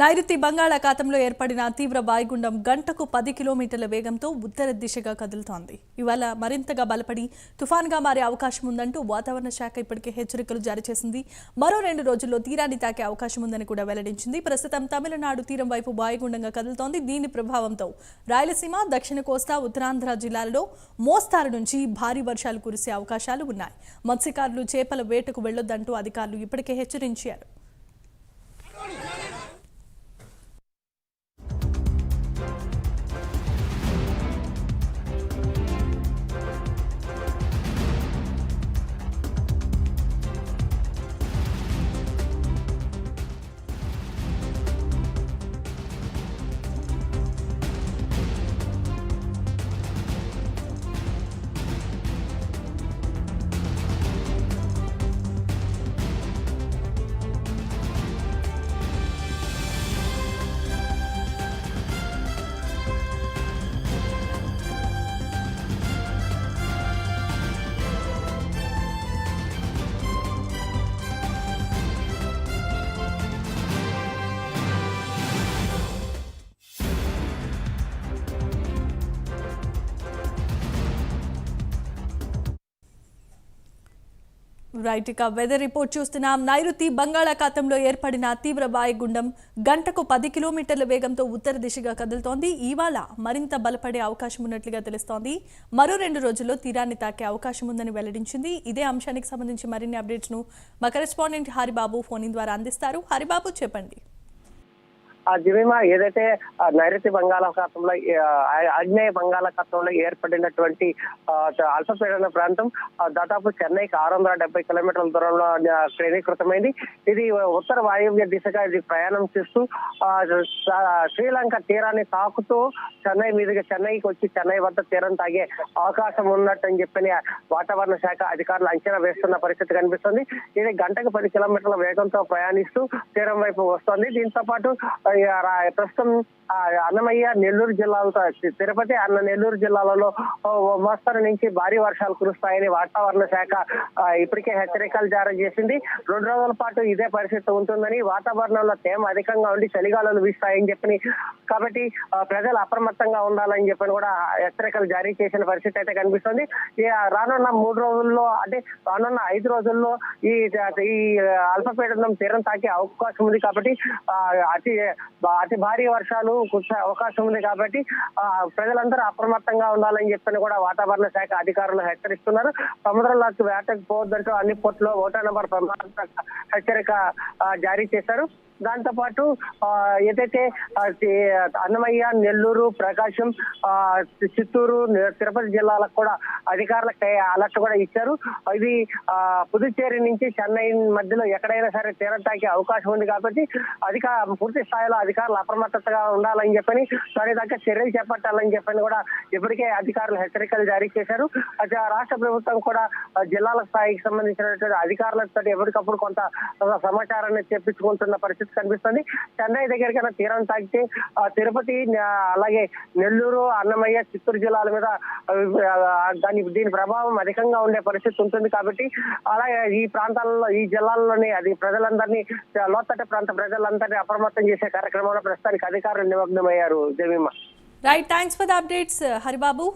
నైరుతి బంగాళాఖాతంలో ఏర్పడిన తీవ్ర వాయుగుండం గంటకు 10 కిలోమీటర్ల వేగంతో ఉత్తర దిశగా కదులుతోంది. ఇవాళ మరింతగా బలపడి తుఫాన్గా మారే అవకాశం ఉందంటూ వాతావరణ శాఖ ఇప్పటికే హెచ్చరికలు జారీ చేసింది. మరో 2 రోజుల్లో తీరాన్ని తాకే అవకాశం ఉందని కూడా వెల్లడించింది. ప్రస్తుతం తమిళనాడు తీరం వైపు వాయుగుండంగా కదులుతోంది. దీని ప్రభావంతో రాయలసీమ, దక్షిణ కోస్తా, ఉత్తరాంధ్ర జిల్లాలలో మోస్తారు నుంచి భారీ వర్షాలు కురిసే అవకాశాలు ఉన్నాయి. మత్స్యకారులు చేపల వేటకు వెళ్లొద్దంటూ అధికారులు ఇప్పటికే హెచ్చరించారు. రైట్, ఇక వెదర్ రిపోర్ట్ చూస్తున్నాం. నైరుతి బంగాళాఖాతంలో ఏర్పడిన తీవ్ర వాయుగుండం గంటకు 10 కిలోమీటర్ల వేగంతో ఉత్తర దిశగా కదులుతోంది. ఇవాళ మరింత బలపడే అవకాశం ఉన్నట్లుగా తెలుస్తోంది. మరో 2 రోజుల్లో తీరాన్ని తాకే అవకాశం ఉందని వెల్లడించింది. ఇదే అంశానికి సంబంధించి మరిన్ని అప్డేట్స్ ను మా కరెస్పాండెంట్ హరిబాబు ఫోన్ ద్వారా అందిస్తారు. హరిబాబు, చెప్పండి. జిమీమా, ఏదైతే నైరుతి బంగాళాఖాతంలో ఆగ్నేయ బంగాళాఖాతంలో ఏర్పడినటువంటి అల్పపీడన ప్రాంతం దాదాపు చెన్నైకి 670 కిలోమీటర్ల దూరంలో కేంద్రీకృతమైంది. ఇది ఉత్తర వాయువ్య దిశగా ఇది ప్రయాణం చేస్తూ శ్రీలంక తీరాన్ని తాకుతూ చెన్నైకి వచ్చి చెన్నై వద్ద తీరం తాగే అవకాశం ఉన్నట్టని చెప్పని వాతావరణ శాఖ అధికారులు అంచనా వేస్తున్న పరిస్థితి కనిపిస్తుంది. ఇది గంటకు 10 కిలోమీటర్ల వేగంతో ప్రయాణిస్తూ తీరం వైపు వస్తోంది. దీంతో పాటు ప్రస్తుతం అన్నమయ్య, నెల్లూరు జిల్లాలతో తిరుపతి, నెల్లూరు జిల్లాలలో మోస్తరు నుంచి భారీ వర్షాలు కురుస్తాయని వాతావరణ శాఖ ఇప్పటికే హెచ్చరికలు జారీ చేసింది. 2 రోజుల పాటు ఇదే పరిస్థితి ఉంటుందని, వాతావరణంలో తేమ అధికంగా ఉండి చలిగాలులు వీస్తాయని చెప్పని, కాబట్టి ప్రజలు అప్రమత్తంగా ఉండాలని చెప్పని కూడా హెచ్చరికలు జారీ చేసిన పరిస్థితి అయితే కనిపిస్తుంది. రానున్న 3 రోజుల్లో, అంటే రానున్న 5 రోజుల్లో ఈ అల్పపీడనం తీరం తాకే అవకాశం ఉంది. కాబట్టి అతి భారీ వర్షాలు కురిసే అవకాశం ఉంది. కాబట్టి ప్రజలందరూ అప్రమత్తంగా ఉండాలని చెప్పని కూడా వాతావరణ శాఖ అధికారులు హెచ్చరిస్తున్నారు. సముద్రంలోకి వేటకు పోవద్దంటూ అన్ని పోర్టులో ఒకటో నెంబర్ హెచ్చరిక జారీ చేశారు. దాంతో పాటు ఏదైతే అన్నమయ్య, నెల్లూరు, ప్రకాశం, చిత్తూరు, తిరుపతి జిల్లాలకు కూడా అధికారులకు అలర్ట్ కూడా ఇచ్చారు. ఇది పుదుచ్చేరి నుంచి చెన్నై మధ్యలో ఎక్కడైనా సరే తీరం తాకే అవకాశం ఉంది. కాబట్టి పూర్తి స్థాయిలో అధికారులు అప్రమత్తతగా ఉండాలని చెప్పని, దాని దగ్గర చర్యలు చేపట్టాలని చెప్పని కూడా ఇప్పటికే అధికారులు హెచ్చరికలు జారీ చేశారు. రాష్ట్ర ప్రభుత్వం కూడా జిల్లాల స్థాయికి సంబంధించినటువంటి అధికారులతో ఎప్పటికప్పుడు కొంత సమాచారాన్ని తెప్పించుకుంటున్న పరిస్థితి కనిపిస్తుంది. చెన్నై దగ్గరికైనా తీరం తాకితే తిరుపతి, అలాగే నెల్లూరు, అన్నమయ్య, చిత్తూరు జిల్లాల మీద దీని ప్రభావం అధికంగా ఉండే పరిస్థితి ఉంటుంది. కాబట్టి అలాగే ఈ ప్రాంతాలలో, ఈ జిల్లాల్లోని ప్రజలందరినీ, లోతట్టు ప్రాంత ప్రజలందరినీ అప్రమత్తం చేసే కార్యక్రమంలో ప్రస్తుతానికి అధికారులు నిమగ్నమయ్యారు. Jemimah. Right, thanks for the updates Haribabu.